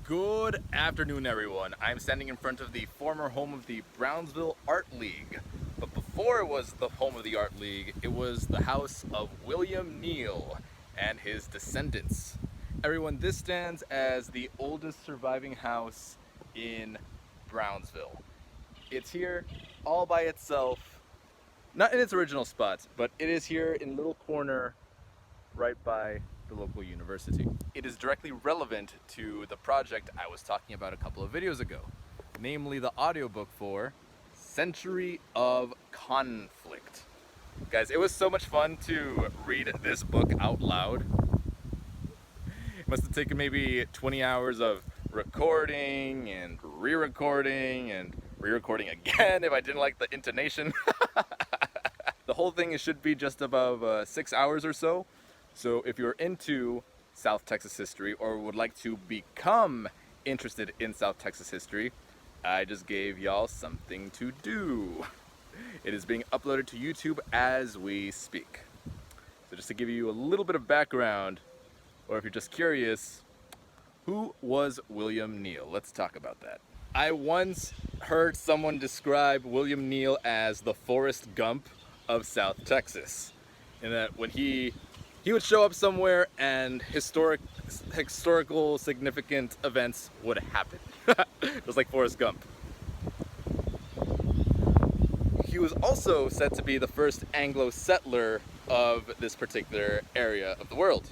Good afternoon, everyone. I'm standing in front of the former home of the Brownsville Art League. But before it was the home of the Art League, it was the house of William Neale and his descendants. Everyone, this stands as the oldest surviving house in Brownsville. It's here all by itself, not in its original spot, but it is here in a little corner right by the local university. It is directly relevant to the project I was talking about a couple of videos ago, namely the audiobook for Century of Conflict. Guys, it was so much fun to read this book out loud. It must have taken maybe 20 hours of recording and re-recording and re-recording again if I didn't like the intonation. The whole thing should be just above 6 hours or so. So if you're into South Texas history or would like to become interested in South Texas history, I just gave y'all something to do. It is being uploaded to YouTube as we speak. So just to give you a little bit of background, or if you're just curious, who was William Neale? Let's talk about that. I once heard someone describe William Neale as the Forrest Gump of South Texas, in that when he would show up somewhere and historical significant events would happen. Just like Forrest Gump. He was also said to be the first Anglo settler of this particular area of the world.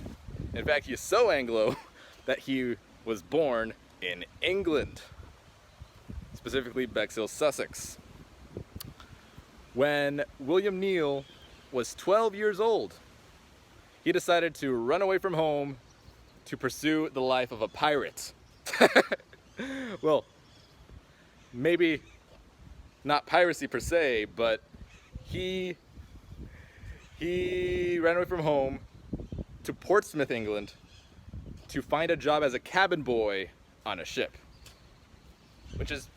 In fact, he is so Anglo that he was born in England, specifically Bexhill, Sussex. When William Neale was 12 years old, he decided to run away from home to pursue the life of a pirate. Well, maybe not piracy per se, but he ran away from home to Portsmouth, England, to find a job as a cabin boy on a ship, which is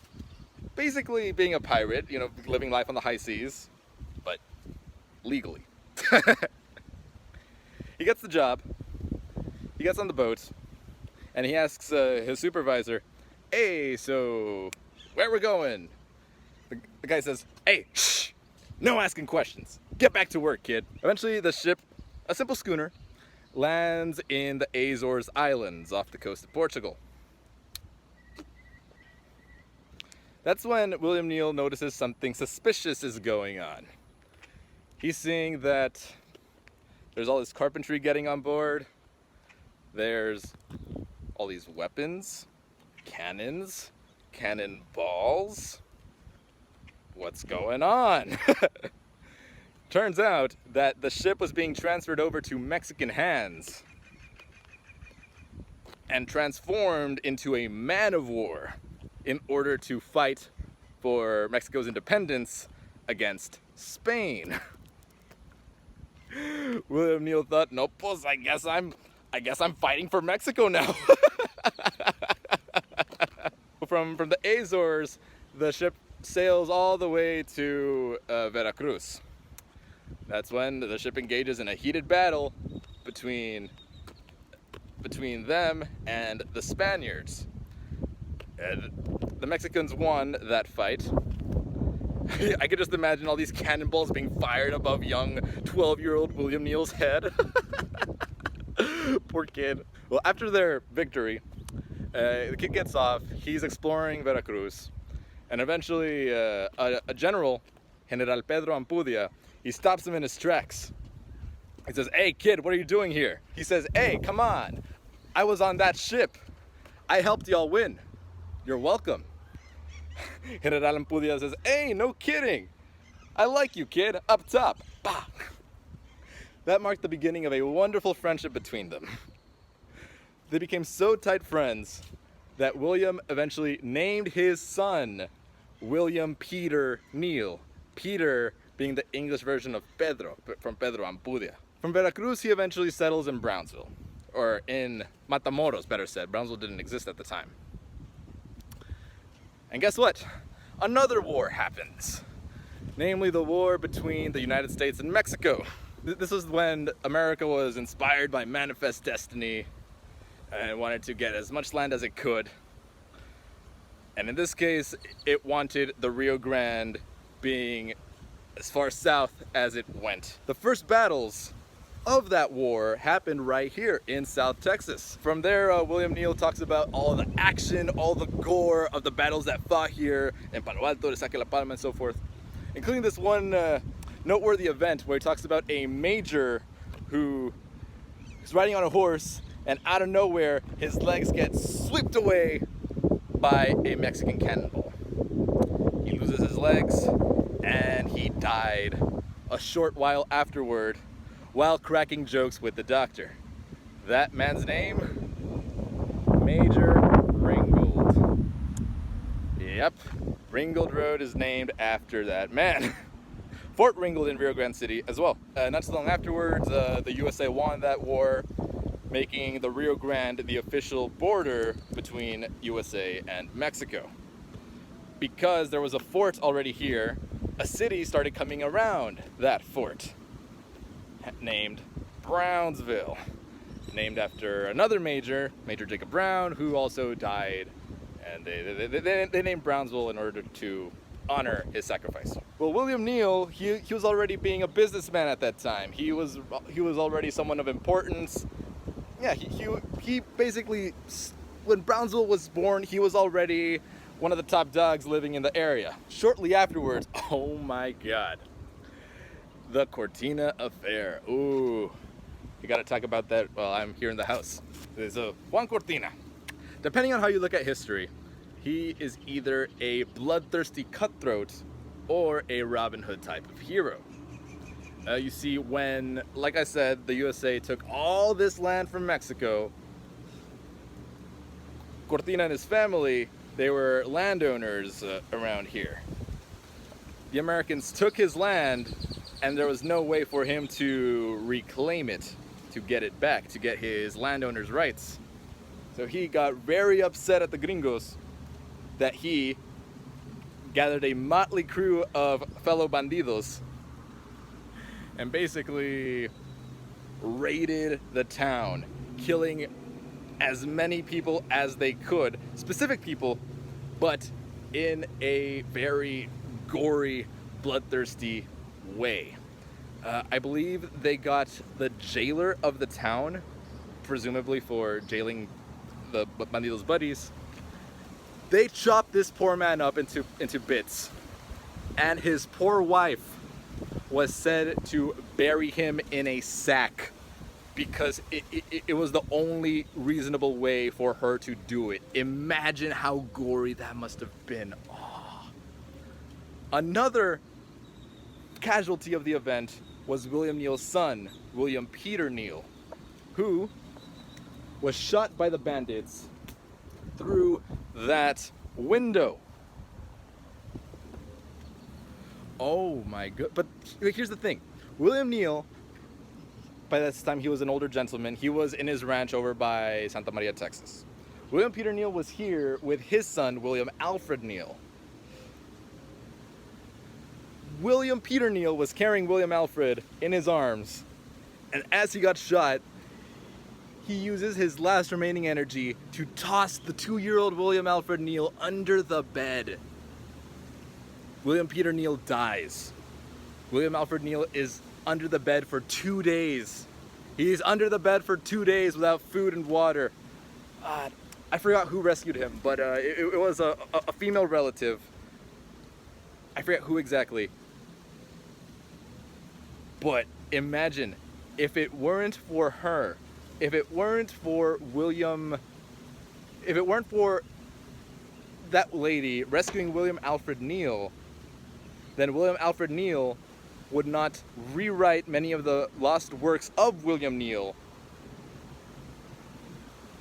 basically being a pirate, you know, living life on the high seas, but legally. He gets the job, he gets on the boat, and he asks his supervisor, "Hey, so where we going?" The guy says, "Hey, shh, no asking questions. Get back to work, kid." Eventually the ship, a simple schooner, lands in the Azores Islands off the coast of Portugal. That's when William Neale notices something suspicious is going on. He's seeing that there's all this carpentry getting on board. There's all these weapons, cannons, cannonballs. What's going on? Turns out that the ship was being transferred over to Mexican hands and transformed into a man of war in order to fight for Mexico's independence against Spain. William Neale thought, "No, pues I guess I'm fighting for Mexico now." From the Azores, the ship sails all the way to Veracruz. That's when the ship engages in a heated battle between them and the Spaniards. The Mexicans won that fight. I could just imagine all these cannonballs being fired above young 12-year-old William Neale's head. Poor kid. Well, after their victory, the kid gets off, he's exploring Veracruz, and eventually a general, General Pedro Ampudia, he stops him in his tracks. He says, "Hey kid, what are you doing here?" He says, "Hey, come on, I was on that ship. I helped y'all win. You're welcome." General Ampudia says, "Hey, no kidding. I like you, kid. Up top." Bah. That marked the beginning of a wonderful friendship between them. They became so tight friends that William eventually named his son William Peter Neale. Peter being the English version of Pedro, from Pedro Ampudia. From Veracruz, he eventually settles in Brownsville, or in Matamoros, better said. Brownsville didn't exist at the time. And guess what? Another war happens. Namely the war between the United States and Mexico. This was when America was inspired by Manifest Destiny and wanted to get as much land as it could And in this case, it wanted the Rio Grande being as far south as it went. The first battles of that war happened right here in South Texas. From there, William Neale talks about all the action, all the gore of the battles that fought here in Palo Alto, de Saque La Palma, and so forth, including this one noteworthy event where he talks about a major who is riding on a horse, and out of nowhere, his legs get swept away by a Mexican cannonball. He loses his legs, and he died a short while afterward while cracking jokes with the doctor. That man's name? Major Ringgold. Yep, Ringgold Road is named after that man. Fort Ringgold in Rio Grande City as well. Not so long afterwards, the USA won that war, making the Rio Grande the official border between USA and Mexico. Because there was a fort already here, a city started coming around that fort, named Brownsville, named after another major, Major Jacob Brown, who also died, and they named Brownsville in order to honor his sacrifice. Well, William Neale, he was already being a businessman at that time. He was already someone of importance. Yeah, he basically, when Brownsville was born, he was already one of the top dogs living in the area. Shortly afterwards, oh my God, the Cortina Affair. Ooh, you gotta talk about that while I'm here in the house. So, Juan Cortina, depending on how you look at history, he is either a bloodthirsty cutthroat or a Robin Hood type of hero. You see, when, like I said, the USA took all this land from Mexico, Cortina and his family, they were landowners around here. The Americans took his land, and there was no way for him to reclaim it, to get it back, to get his landowner's rights. So he got very upset at the gringos that he gathered a motley crew of fellow bandidos and basically raided the town, killing as many people as they could, specific people, but in a very gory, bloodthirsty way. I believe they got the jailer of the town, presumably for jailing the bandidos' buddies. They chopped this poor man up into bits, and his poor wife was said to bury him in a sack because it was the only reasonable way for her to do it. Imagine how gory that must have been. Oh. Another casualty of the event was William Neale's son, William Peter Neale, who was shot by the bandits through that window. Oh my god. But here's the thing. William Neale, by this time he was an older gentleman. He was in his ranch over by Santa Maria, Texas. William Peter Neale was here with his son, William Alfred Neale. William Peter Neale was carrying William Alfred in his arms, and as he got shot, he uses his last remaining energy to toss the 2-year-old William Alfred Neale under the bed. William Peter Neale dies. William Alfred Neale is under the bed for 2 days. He's under the bed for 2 days without food and water. I forgot who rescued him, but it was a female relative. I forget who exactly. But imagine, if it weren't for her, if it weren't for that lady rescuing William Alfred Neale, then William Alfred Neale would not rewrite many of the lost works of William Neale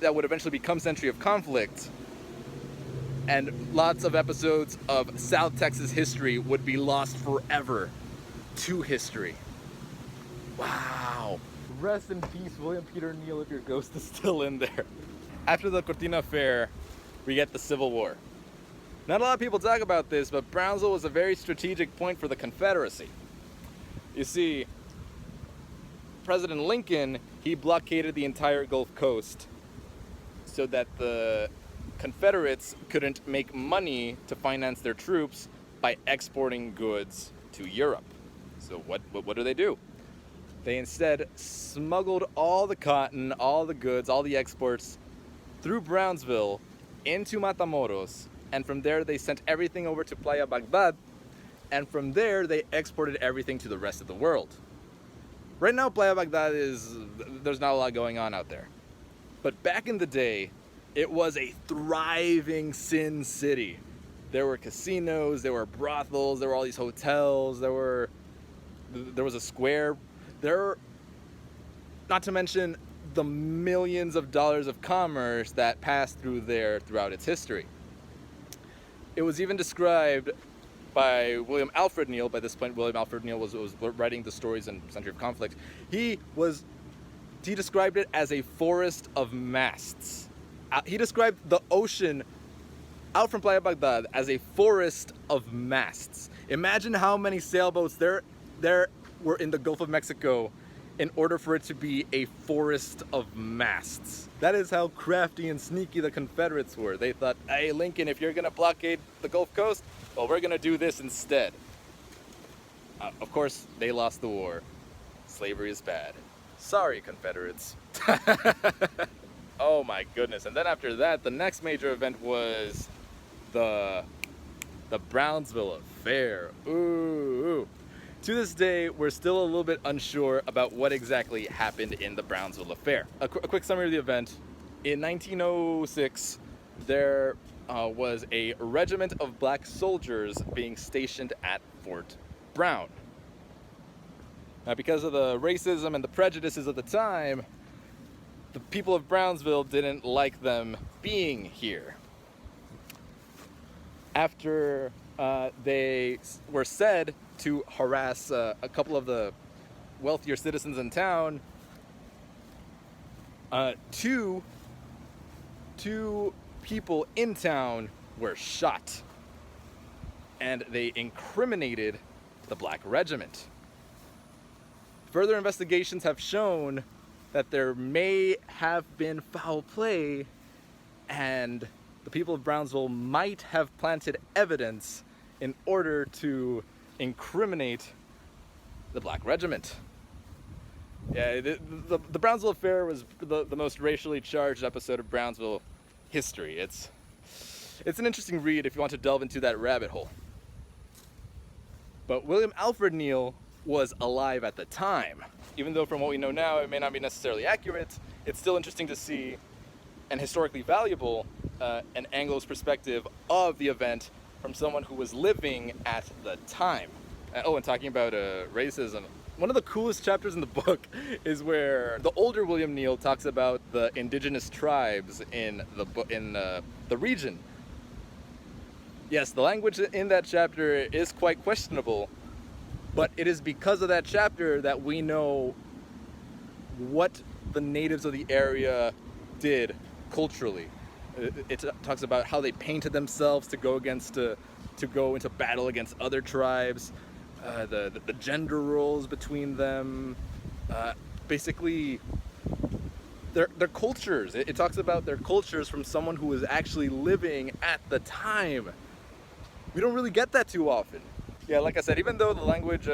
that would eventually become Century of Conflict, and lots of episodes of South Texas history would be lost forever to history. Wow. Rest in peace, William Peter Neale, if your ghost is still in there. After the Cortina Affair, we get the Civil War. Not a lot of people talk about this, but Brownsville was a very strategic point for the Confederacy. You see, President Lincoln, he blockaded the entire Gulf Coast so that the Confederates couldn't make money to finance their troops by exporting goods to Europe. So what do? They instead smuggled all the cotton, all the goods, all the exports through Brownsville into Matamoros, and from there they sent everything over to Playa Baghdad, and from there they exported everything to the rest of the world. Right now, Playa Baghdad there's not a lot going on out there. But back in the day, it was a thriving sin city. There were casinos, there were brothels, there were all these hotels, there was a square. Not to mention the millions of dollars of commerce that passed through there throughout its history. It was even described by William Alfred Neale. By this point, William Alfred Neale was writing the stories in Century of Conflict. He described it as a forest of masts. He described the ocean out from Playa Baghdad as a forest of masts. Imagine how many sailboats there were in the Gulf of Mexico in order for it to be a forest of masts. That is how crafty and sneaky the Confederates were. They thought, hey, Lincoln, if you're gonna blockade the Gulf Coast, well, we're gonna do this instead. Of course, they lost the war. Slavery is bad. Sorry, Confederates. Oh my goodness. And then after that, the next major event was the Brownsville Affair. Ooh. To this day, we're still a little bit unsure about what exactly happened in the Brownsville Affair. A quick summary of the event. In 1906, there was a regiment of black soldiers being stationed at Fort Brown. Now, because of the racism and the prejudices of the time, the people of Brownsville didn't like them being here. After they were said to harass a couple of the wealthier citizens in town, two people in town were shot, and they incriminated the Black Regiment. Further investigations have shown that there may have been foul play, and the people of Brownsville might have planted evidence in order to incriminate the Black Regiment. Yeah, the Brownsville Affair was the most racially charged episode of Brownsville history. It's an interesting read if you want to delve into that rabbit hole. But William Alfred Neale was alive at the time. Even though from what we know now it may not be necessarily accurate, it's still interesting to see, and historically valuable, an Anglo's perspective of the event from someone who was living at the time. And talking about racism, one of the coolest chapters in the book is where the older William Neale talks about the indigenous tribes in the region. Yes, the language in that chapter is quite questionable, but it is because of that chapter that we know what the natives of the area did culturally. It talks about how they painted themselves to go into battle against other tribes, the gender roles between them, basically their cultures. It talks about their cultures from someone who was actually living at the time. We don't really get that too often. Yeah, like I said, even though the language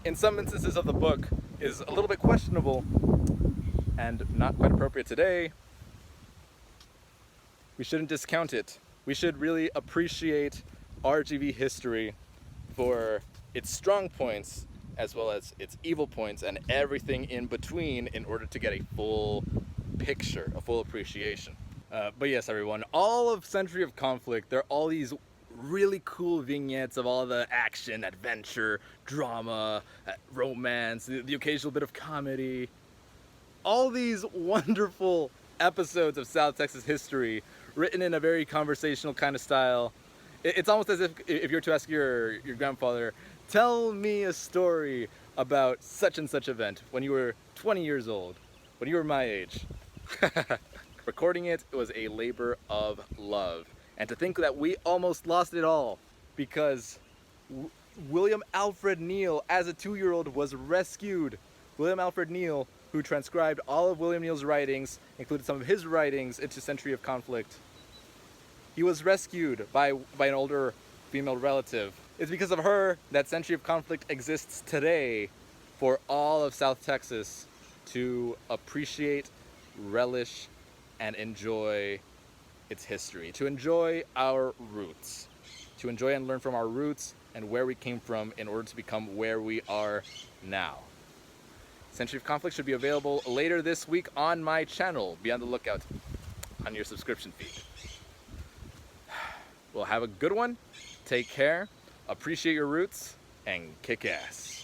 in some instances of the book is a little bit questionable and not quite appropriate today, we shouldn't discount it. We should really appreciate RGV history for its strong points as well as its evil points and everything in between in order to get a full picture, a full appreciation. But yes, everyone, all of Century of Conflict, there are all these really cool vignettes of all the action, adventure, drama, romance, the occasional bit of comedy. All these wonderful episodes of South Texas history written in a very conversational kind of style. It's almost as if you were to ask your grandfather, tell me a story about such and such event when you were 20 years old, when you were my age. Recording it was a labor of love. And to think that we almost lost it all because William Alfred Neale, as a 2-year-old, was rescued. William Alfred Neale, who transcribed all of William Neale's writings, included some of his writings into Century of Conflict, He was rescued by an older female relative. It's because of her that Century of Conflict exists today for all of South Texas to appreciate, relish, and enjoy its history, to enjoy our roots, to enjoy and learn from our roots and where we came from in order to become where we are now. Century of Conflict should be available later this week on my channel. Be on the lookout on your subscription feed. Well, have a good one, take care, appreciate your roots, and kick ass.